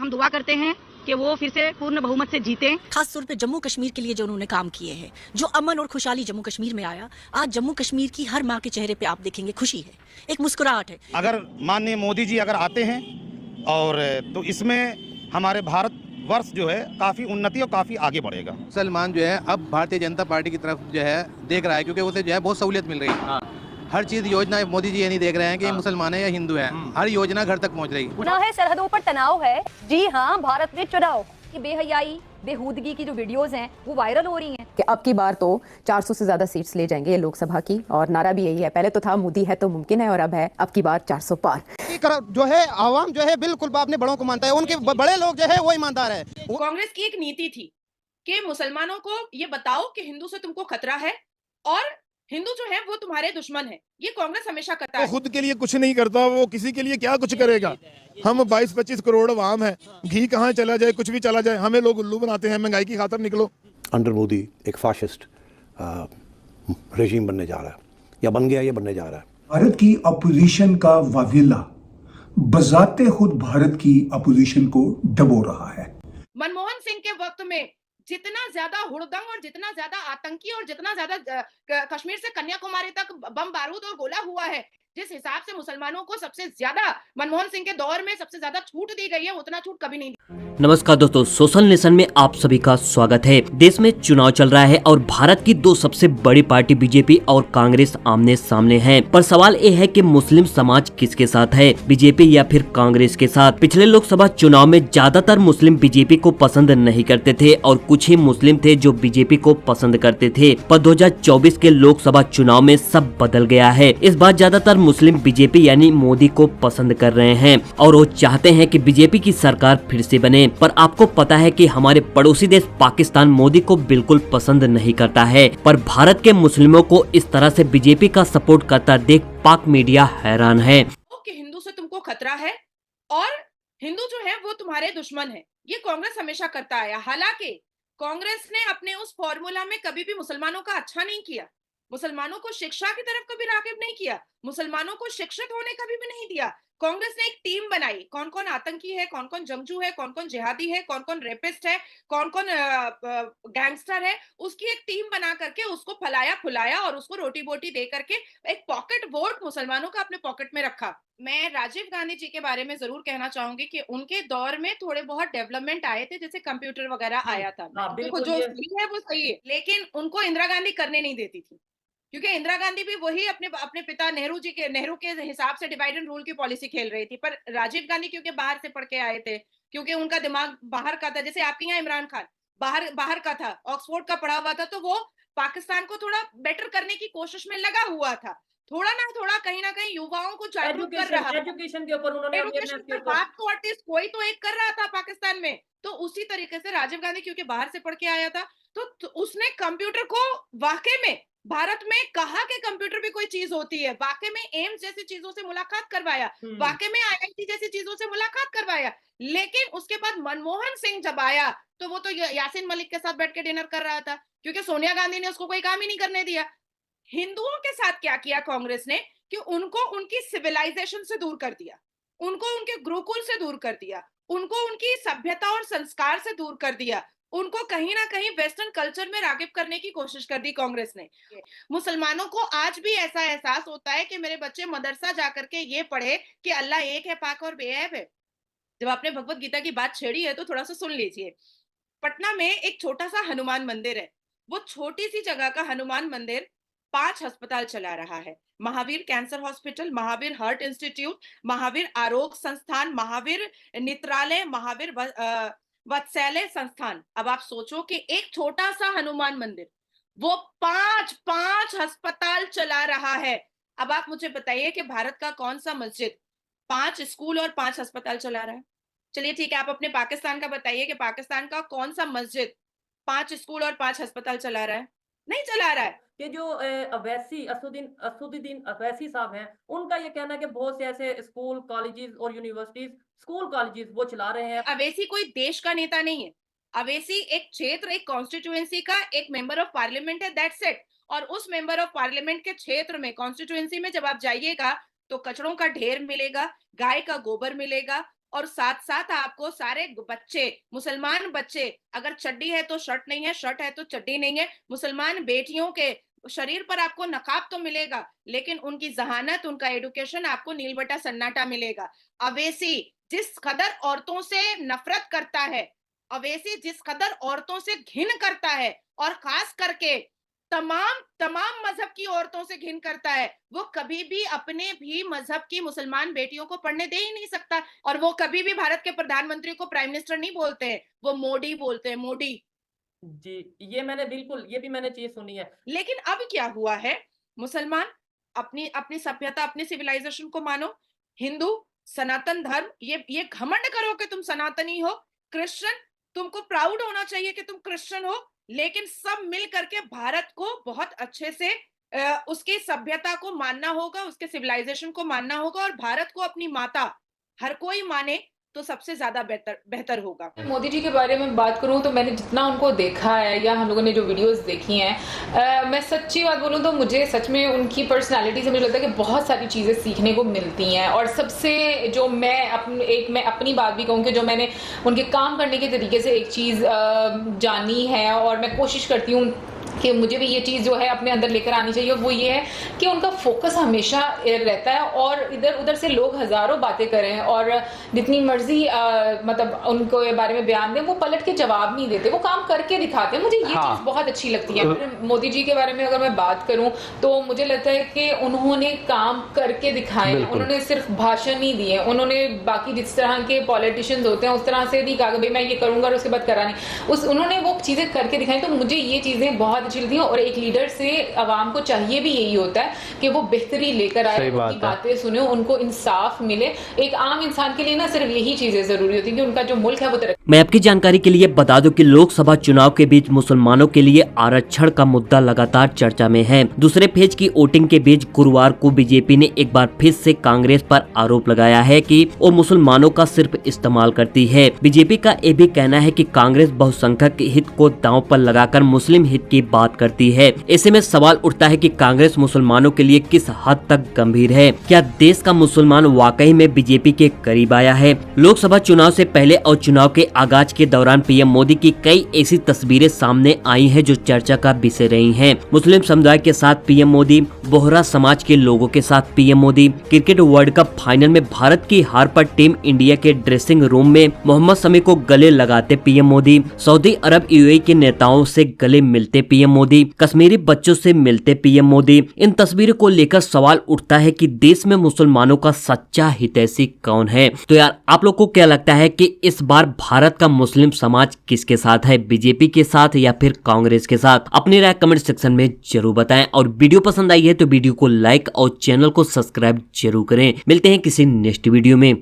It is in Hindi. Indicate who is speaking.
Speaker 1: हम दुआ करते हैं कि वो फिर से पूर्ण बहुमत से जीते।
Speaker 2: खास तौर पे जम्मू कश्मीर के लिए जो उन्होंने काम किए हैं, जो अमन और खुशहाली जम्मू कश्मीर में आया, आज जम्मू कश्मीर की हर माँ के चेहरे पे आप देखेंगे खुशी है, एक मुस्कुराहट है।
Speaker 3: अगर माननीय मोदी जी अगर आते हैं और तो इसमें हमारे भारत वर्ष जो है काफ़ी उन्नति और काफ़ी आगे बढ़ेगा।
Speaker 4: मुसलमान जो है अब भारतीय जनता पार्टी की तरफ जो है देख रहा है, क्योंकि उसे जो है बहुत सहूलियत मिल रही है। हर चीज योजना मोदी जी ये नहीं देख रहे हैं कि मुसलमान है या हिंदू है, हर योजना घर तक पहुंच रही है।
Speaker 5: ना है सरहदों पर तनाव है। जी हाँ, भारत में चुनाव की बेहयाई बेहूदगी की जो वीडियोस हैं वो वायरल हो रही हैं
Speaker 6: कि अब की बार तो 400 से ज्यादा सीट्स ले जाएंगे ये लोकसभा की, और नारा भी यही है। पहले तो था मोदी है तो मुमकिन है, और अब है अब की बार 400 पार।
Speaker 7: जो है आवाम जो है बिल्कुल अपने बड़ों को मानता है, उनके बड़े लोग जो है वो ईमानदार है।
Speaker 8: कांग्रेस की एक नीति थी कि मुसलमानों को ये बताओ कि हिंदू से तुमको खतरा है और हिंदू जो है वो तुम्हारे दुश्मन है। ये कांग्रेस हमेशा करता है।
Speaker 9: खुद के लिए कुछ नहीं करता, वो किसी के लिए क्या कुछ करेगा। हम 22-25 करोड़ आवाम है, घी कहाँ चला जाए, कुछ भी चला जाए, हमें लोग उल्लू बनाते हैं। महंगाई की खातर निकलो।
Speaker 10: अंडर मोदी एक फाशिस्ट रेजीम बनने जा रहा है, या बन गया, ये बनने जा रहा है।
Speaker 11: भारत की अपोजिशन का वाविला बजाते खुद भारत की अपोजिशन को डबो रहा है।
Speaker 8: मनमोहन सिंह के वक्त में जितना ज्यादा हुड़दंग और जितना ज्यादा आतंकी और जितना ज्यादा कश्मीर से कन्याकुमारी तक बम बारूद और गोला हुआ है, जिस हिसाब से मुसलमानों को सबसे ज्यादा मनमोहन सिंह के दौर में सबसे ज्यादा छूट दी गई है, उतना छूट कभी नहीं दी।
Speaker 12: नमस्कार दोस्तों, सोशल नेशन में आप सभी का स्वागत है। देश में चुनाव चल रहा है और भारत की दो सबसे बड़ी पार्टी बीजेपी और कांग्रेस आमने सामने हैं। पर सवाल ये है कि मुस्लिम समाज किसके साथ है, बीजेपी या फिर कांग्रेस के साथ। पिछले लोकसभा चुनाव में ज्यादातर मुस्लिम बीजेपी को पसंद नहीं करते थे और कुछ ही मुस्लिम थे जो बीजेपी को पसंद करते थे। पर 2024 के लोकसभा चुनाव में सब बदल गया है। इस बार ज्यादातर मुस्लिम बीजेपी यानी मोदी को पसंद कर रहे हैं और वो चाहते हैं कि बीजेपी की सरकार फिर से बने। पर आपको पता है कि हमारे पड़ोसी देश पाकिस्तान मोदी को बिल्कुल पसंद नहीं करता है। पर भारत के मुस्लिमों को इस तरह से बीजेपी का सपोर्ट करता देख पाक मीडिया हैरान है।
Speaker 8: कि हिंदू से तुमको खतरा है और हिंदू जो है वो तुम्हारे दुश्मन है, ये कांग्रेस हमेशा करता आया। हालांकि कांग्रेस ने अपने उस फॉर्मूला में कभी भी मुसलमानों का अच्छा नहीं किया, मुसलमानों को शिक्षा की तरफ कभी राग़िब नहीं किया, मुसलमानों को शिक्षित होने का भी नहीं दिया। कांग्रेस ने एक टीम बनाई, कौन कौन आतंकी है, कौन कौन जंगजू है, कौन कौन जिहादी है, कौन कौन रेपिस्ट है, कौन कौन गैंगस्टर है, उसकी एक टीम बना करके उसको फलाया फुलाया और उसको रोटी बोटी दे करके एक पॉकेट वोट मुसलमानों का अपने पॉकेट में रखा। मैं राजीव गांधी जी के बारे में जरूर कहना चाहूंगी कि उनके दौर में थोड़े बहुत डेवलपमेंट आए थे, जैसे कंप्यूटर वगैरह आया था। जो सही है वो सही है, लेकिन उनको इंदिरा गांधी करने नहीं देती थी, क्योंकि इंदिरा गांधी भी वही अपने पिता नेहरू के हिसाब से डिवाइड एंड रूल की पॉलिसी खेल रही थी। पर राजीव गांधी क्योंकि बाहर से पढ़ के आए थे, क्योंकि उनका दिमाग बाहर का था, जैसे आपके यहाँ इमरान खान बाहर का था, ऑक्सफोर्ड का पढ़ा हुआ था, तो वो पाकिस्तान को थोड़ा बेटर करने की कोशिश में लगा हुआ था। थोड़ा ना थोड़ा कहीं ना कहीं युवाओं को जागरूक कर रहा था।
Speaker 5: एजुकेशन के ऊपर उन्होंने
Speaker 8: बात तो एटलीस्ट कोई तो एक कर रहा था पाकिस्तान में। तो उसी तरीके से राजीव गांधी क्योंकि बाहर से पढ़ के आया था, तो उसने कंप्यूटर को वाकई में भारत में कहा कि कंप्यूटर भी कोई चीज होती है, वाकई में एम्स जैसी चीजों से मुलाकात करवाया, वाकई में आईआईटी जैसी चीजों से मुलाकात करवाया। लेकिन उसके बाद मनमोहन सिंह जब आया तो वो तो यासीन मलिक के साथ बैठ के डिनर कर रहा था, क्योंकि सोनिया गांधी ने उसको कोई काम ही नहीं करने दिया। हिंदुओं के साथ क्या किया कांग्रेस ने कि उनको उनकी सिविलाइजेशन से दूर कर दिया, उनको उनके गुरुकुल से दूर कर दिया, उनको उनकी सभ्यता और संस्कार से दूर कर दिया, उनको कहीं ना कहीं वेस्टर्न कल्चर में राग़िब करने की कोशिश कर दी कांग्रेस ने। मुसलमानों को आज भी ऐसा एहसास होता है कि मेरे बच्चे मदरसा जाकर के ये पढ़े कि अल्लाह एक है, पाक और बेऐब है। जब आपने भगवत गीता की बात छेड़ी है तो थोड़ा सा सुन लीजिए। पटना में एक छोटा सा हनुमान मंदिर है, वो छोटी सी जगह का हनुमान मंदिर 5 अस्पताल चला रहा है। Mahavir cancer hospital, Mahavir heart institute, Mahavir आरोग्य संस्थान, महावीर नेत्रालय, महावीर वत्सल्य संस्थान। अब आप सोचो कि एक छोटा सा हनुमान मंदिर वो 5 अस्पताल चला रहा है। अब आप मुझे बताइए कि भारत का कौन सा मस्जिद 5 स्कूल और 5 अस्पताल चला रहा है? चलिए ठीक है, आप अपने पाकिस्तान का बताइए कि पाकिस्तान का कौन सा मस्जिद 5 स्कूल और 5 अस्पताल चला रहा है? नहीं चला रहा है।
Speaker 5: कि जो अवैसी असदुद्दीन अवैसी साहब हैं, उनका ये कहना है कि बहुत से ऐसे स्कूल कॉलेजेस और यूनिवर्सिटीज स्कूल कॉलेजेस वो चला रहे हैं।
Speaker 8: अवैसी कोई देश का नेता नहीं है, अवैसी एक क्षेत्र, एक कॉन्स्टिट्यूएंसी का एक मेंबर ऑफ पार्लियामेंट है, दैट्स इट। और उस मेंबर ऑफ पार्लियामेंट के क्षेत्र में, कॉन्स्टिट्यूएंसी में जब आप जाइएगा तो कचड़ों का ढेर मिलेगा, गाय का गोबर मिलेगा, और साथ साथ आपको सारे बच्चे, मुसलमान बच्चे, अगर चड्डी है तो शर्ट नहीं है, शर्ट है तो चड्डी नहीं है, मुसलमान बेटियों के शरीर पर आपको नकाब तो मिलेगा, लेकिन उनकी जहानत, उनका एजुकेशन आपको नीलबटा सन्नाटा मिलेगा। अवैसी जिस कदर औरतों से नफरत करता है, अवैसी जिस कदर औरतों से घिन करता है, और खास करके तमाम मजहब की औरतों से घिन करता है, वो कभी भी अपने भी मजहब की मुसलमान बेटियों को पढ़ने दे ही नहीं सकता। और वो कभी भी भारत के प्रधानमंत्री को प्राइम मिनिस्टर नहीं बोलते हैं, वो मोदी बोलते हैं, मोदी।
Speaker 5: जी, ये भी मैंने चीज सुनी है।
Speaker 8: लेकिन अब क्या हुआ है, मुसलमान अपनी सभ्यता, अपनी सिविलाइजेशन को मानो, हिंदू सनातन धर्म, ये घमंड करो कि तुम सनातनी हो, क्रिश्चियन तुमको प्राउड होना चाहिए कि तुम क्रिश्चियन हो, लेकिन सब मिल करके भारत को बहुत अच्छे से उसकी सभ्यता को मानना होगा, उसके सिविलाइजेशन को मानना होगा, और भारत को अपनी माता हर कोई माने तो सबसे ज्यादा बेहतर होगा।
Speaker 13: मोदी जी के बारे में बात करूं तो मैंने जितना उनको देखा है, या हम लोगों ने जो वीडियोस देखी हैं, मैं सच्ची बात बोलूं तो मुझे सच में उनकी पर्सनालिटी से मुझे लगता है कि बहुत सारी चीज़ें सीखने को मिलती हैं। और सबसे जो मैं अपनी बात भी कहूँ कि जो मैंने उनके काम करने के तरीके से एक चीज़ जानी है, और मैं कोशिश करती हूँ कि मुझे भी ये चीज़ जो है अपने अंदर लेकर आनी चाहिए, वो ये है कि उनका फोकस हमेशा रहता है, और इधर उधर से लोग हजारों बातें करें और जितनी मर्जी मतलब उनको ये बारे में बयान दें, वो पलट के जवाब नहीं देते, वो काम करके दिखाते हैं। मुझे ये चीज़ बहुत अच्छी लगती है। मोदी जी के बारे में अगर मैं बात करूं तो मुझे लगता है कि उन्होंने काम करके दिखाए, उन्होंने सिर्फ भाषण नहीं दिए, उन्होंने बाकी जिस तरह के पॉलिटिशियंस होते हैं उस तरह से नहीं कहा कि भाई मैं ये करूंगा और उसके बाद करा नहीं, उन्होंने वो चीज़ें करके दिखाई। तो मुझे ये चीज़ें बहुत अच्छी लगती है, और एक लीडर से आवाम को चाहिए भी यही होता है कि वो बेहतरी लेकर आए, उनकी बातें सुने, उनको इंसाफ मिले। एक आम इंसान के लिए ना सिर्फ यही चीजें जरूरी होती है कि उनका जो मुल्क है वो तरक्की।
Speaker 12: मैं आपकी जानकारी के लिए बता दूं कि लोकसभा चुनाव के बीच मुसलमानों के लिए आरक्षण का मुद्दा लगातार चर्चा में है। दूसरे फेज की वोटिंग के बीच गुरुवार को बीजेपी ने एक बार फिर से कांग्रेस पर आरोप लगाया है कि वो मुसलमानों का सिर्फ इस्तेमाल करती है। बीजेपी का ये भी कहना है कि कांग्रेस बहुसंख्यक हित को दांव पर लगाकर मुस्लिम हित की बात करती है। ऐसे में सवाल उठता है कि कांग्रेस मुसलमानों के लिए किस हद तक गंभीर है? क्या देश का मुसलमान वाकई में बीजेपी के करीब आया है? लोकसभा चुनाव से पहले और चुनाव के आगाज के दौरान पीएम मोदी की कई ऐसी तस्वीरें सामने आई हैं जो चर्चा का विषय रही हैं। मुस्लिम समुदाय के साथ पीएम मोदी, बोहरा समाज के लोगों के साथ PM Modi, cricket world cup final में भारत की हार पर टीम इंडिया के ड्रेसिंग रूम में मोहम्मद शमी को गले लगाते पीएम मोदी, सऊदी अरब यूएई के नेताओं से गले मिलते पीएम मोदी, कश्मीरी बच्चों से मिलते पीएम मोदी। इन तस्वीरों को लेकर सवाल उठता है कि देश में मुसलमानों का सच्चा हितैषी कौन है? तो यार आप लोग को क्या लगता है कि इस बार भारत का मुस्लिम समाज किसके साथ है, बीजेपी के साथ या फिर कांग्रेस के साथ? अपनी राय कमेंट सेक्शन में जरूर बताएं, और वीडियो पसंद आई है तो वीडियो को लाइक और चैनल को सब्सक्राइब जरूर करें। मिलते हैं किसी नेक्स्ट वीडियो में।